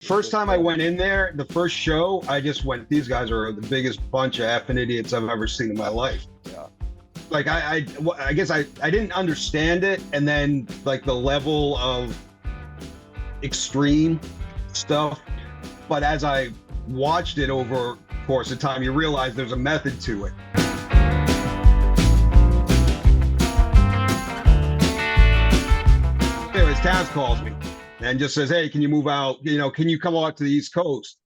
First time I went in there, the first show, I just went, these guys are the biggest bunch of effing idiots I've ever seen in my life. Yeah. Like I guess I didn't understand it, and then like the level of extreme stuff. But as I watched it over the course of time, you realize there's a method to it. Anyways, Taz calls me and just says, "Hey, can you move out? You know, can you come out to the East Coast?"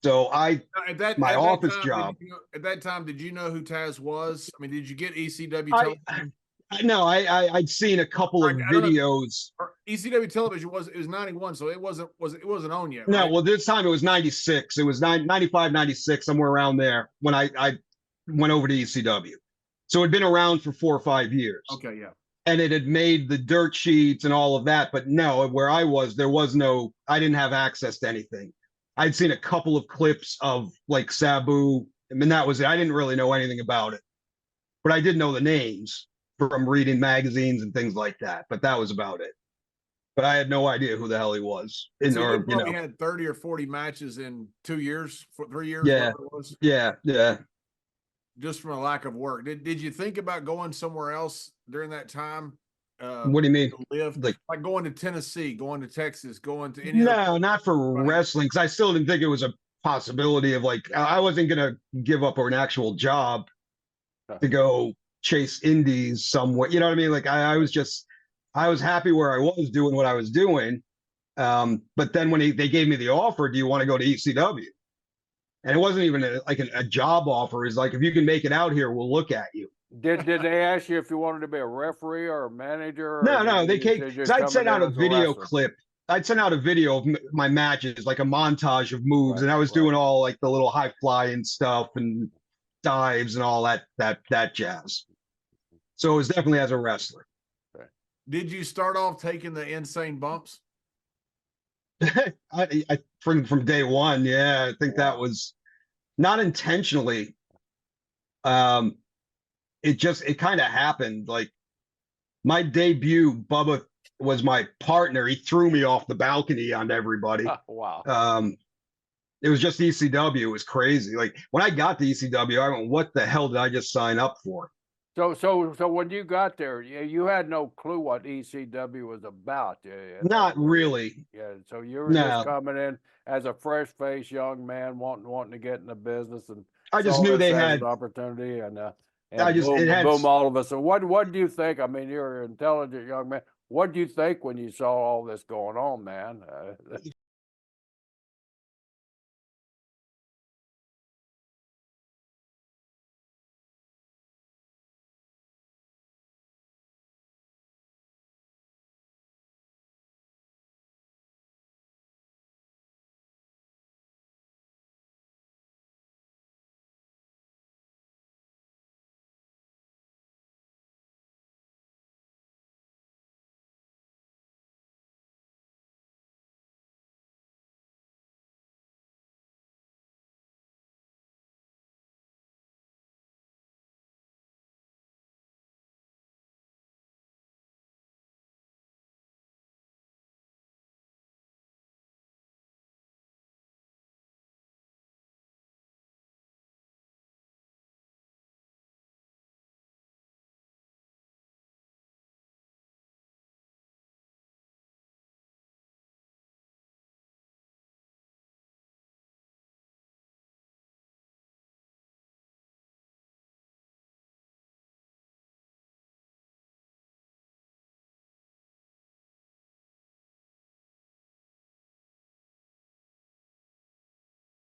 So my office job. At that time, did you know who Taz was? I mean, did you get ECW I, television? No, I'd seen a couple of videos. ECW television was 91, so it wasn't on yet. No, right? well, this time it was 96. It was 95, 96, somewhere around there when I went over to ECW. So it'd been around for 4 or 5 years. Okay, yeah. And it had made the dirt sheets and all of that. But no, where I was, I didn't have access to anything. I'd seen a couple of clips of like Sabu. I mean, that was it. I didn't really know anything about it, but I did know the names from reading magazines and things like that. But that was about it. But I had no idea who the hell he was. So you probably had 30 or 40 matches in 2 years, 3 years. Yeah, it was. yeah. Just from a lack of work. Did you think about going somewhere else during that time? What do you mean? Live like going to Tennessee, going to Texas, going to any? No, not for wrestling, because I still didn't think it was a possibility of like I wasn't gonna give up an actual job to go chase indies somewhere. You know what I mean? Like I was happy where I was doing what I was doing. But then when they gave me the offer, do you want to go to ECW? And it wasn't even a job offer. It's like, if you can make it out here, we'll look at you. Did they ask you if you wanted to be a referee or a manager? No, they came. I'd sent out a video clip. I'd sent out a video of my matches, like a montage of moves, and I was doing all like the little high flying stuff and dives and all that jazz. So it was definitely as a wrestler. Did you start off taking the insane bumps? I from day one, yeah. I think that was not intentionally. It kind of happened. Like my debut, Bubba was my partner. He threw me off the balcony on everybody. Wow. It was just ECW. It was crazy. Like when I got to ECW, I went, "What the hell did I just sign up for?" So when you got there, you had no clue what ECW was about. Not really. Yeah. So you were just coming in as a fresh-faced young man, wanting to get in the business, and I just knew they had an opportunity, and boom, all of us. So what do you think? I mean, you're an intelligent young man. What do you think when you saw all this going on, man?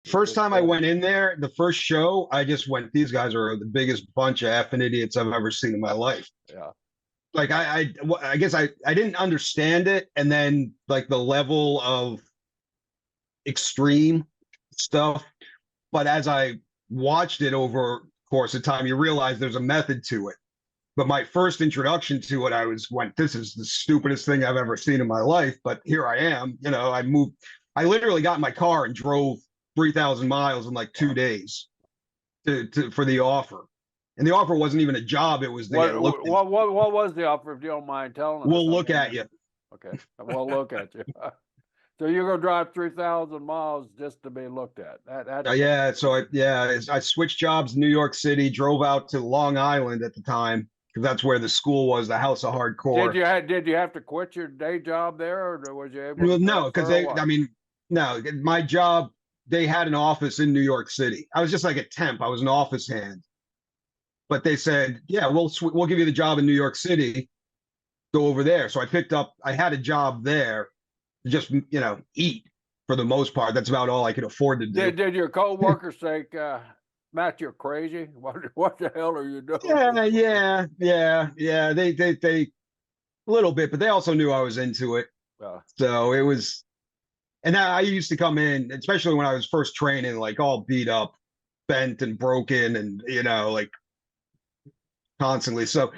First time I went in there, the first show, I just went, these guys are the biggest bunch of effing idiots I've ever seen in my life. Yeah. Like I guess I didn't understand it, and then like the level of extreme stuff. But as I watched it over the course of time, you realize there's a method to it. But my first introduction to it, this is the stupidest thing I've ever seen in my life. But here I am, I literally got in my car and drove 3,000 miles in like 2 days for the offer. And the offer wasn't even a job. It was what was the offer, if you don't mind telling us? We'll look at you. Okay. We'll look at you. So you're gonna drive 3,000 miles just to be looked at. Yeah, so I switched jobs in New York City, drove out to Long Island at the time because that's where the school was, the House of Hardcore. Did you have to quit your day job there, or was you able Well, to no, because transfer or what? I mean, no, my job, they had an office in New York City. I was just like a temp. I was an office hand, but they said, yeah, we'll give you the job in New York City. Go over there. So I had a job there, to just eat for the most part. That's about all I could afford to do. Did your coworkers think, Matt, you're crazy? What the hell are you doing? Yeah. They a little bit, but they also knew I was into it. So it was, and I used to come in, especially when I was first training, like all beat up, bent and broken, and like constantly. So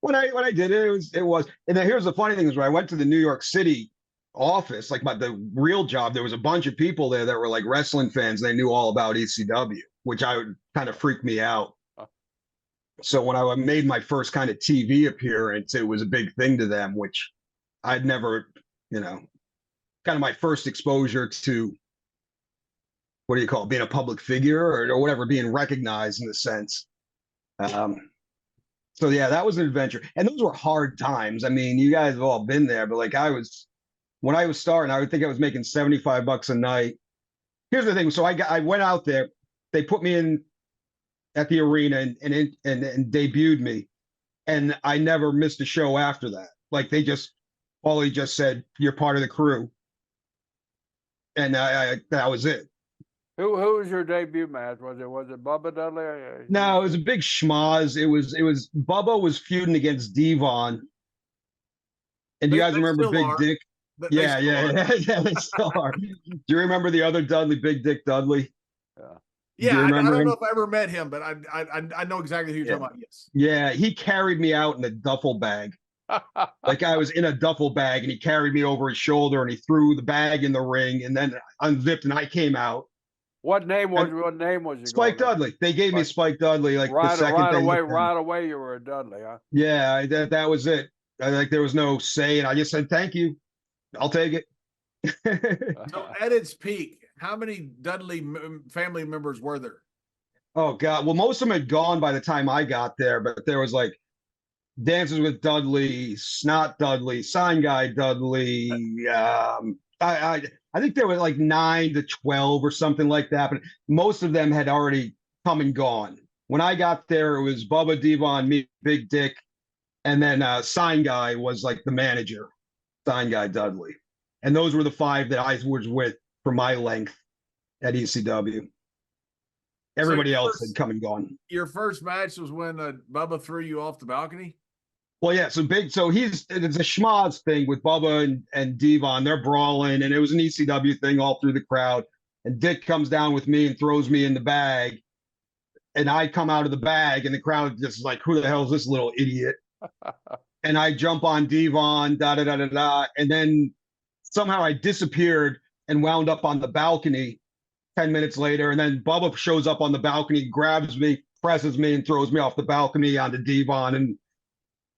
when I did it, it was. And then here's the funny thing: is when I went to the New York City office, like the real job, there was a bunch of people there that were like wrestling fans. They knew all about ECW, which I would kind of freak me out. So when I made my first kind of TV appearance, it was a big thing to them, which I'd never, kind of my first exposure to, what do you call it, being a public figure or whatever, being recognized in a sense. So yeah, that was an adventure. And those were hard times. I mean, you guys have all been there, but like when I was starting, I would think I was making $75 a night. Here's the thing. So I went out there, they put me in at the arena and debuted me. And I never missed a show after that. Like Paulie just said, you're part of the crew. And that was it. Who was your debut match? Was it Bubba Dudley? No, it was a big schmoz. It was Bubba was feuding against Devon. And do you guys remember Big Dick? Yeah, they still are. Do you remember the other Dudley, Big Dick Dudley? Yeah, I don't know if I ever met him, but I know exactly who you're talking about. Yes. Yeah, he carried me out in a duffel bag. Like I was in a duffel bag, and he carried me over his shoulder, and he threw the bag in the ring, and then unzipped, and I came out. What name was you? Spike Dudley. They gave me Spike Dudley like the second right away. You were a Dudley, huh? Yeah, that was it. There was no say, and I just said thank you. I'll take it. So at its peak, how many Dudley family members were there? Oh God! Well, most of them had gone by the time I got there, but there was like Dances with Dudley, Snot Dudley, Sign Guy Dudley. I think there were like 9 to 12 or something like that, but most of them had already come and gone. When I got there, it was Bubba, Devon, me, Big Dick, and then Sign Guy was like the manager, Sign Guy Dudley. And those were the 5 that I was with for my length at ECW. Everybody else had come and gone. Your first match was when Bubba threw you off the balcony? Well, yeah, so it's a schmoz thing with Bubba and Devon. They're brawling, and it was an ECW thing all through the crowd. And Dick comes down with me and throws me in the bag. And I come out of the bag, and the crowd just is like, who the hell is this little idiot? And I jump on Devon, da-da-da-da-da. And then somehow I disappeared and wound up on the balcony 10 minutes later. And then Bubba shows up on the balcony, grabs me, presses me, and throws me off the balcony onto Devon. And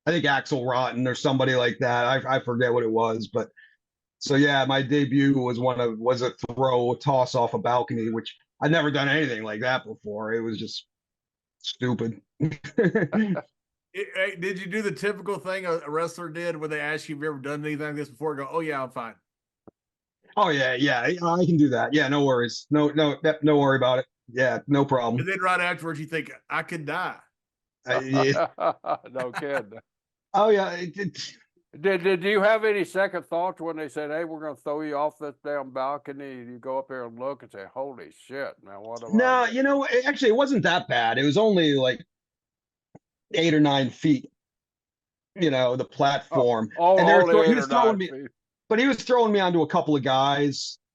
I think Axel Rotten or somebody like that. I forget what it was, but so yeah, my debut was a toss off a balcony, which I'd never done anything like that before. It was just stupid. Did you do the typical thing a wrestler did when they ask you if you ever done anything like this before? Go, oh yeah, I'm fine. Oh yeah, I can do that. Yeah, no worries. No worry about it. Yeah, no problem. And then right afterwards, you think I could die. Yeah. No kidding. Oh yeah. Did you have any second thoughts when they said, "Hey, we're going to throw you off this damn balcony"? You go up there and look and say, "Holy shit, man! What?" No, actually, it wasn't that bad. It was only like 8 or 9 feet. The platform. He was throwing me, but he was throwing me onto a couple of guys.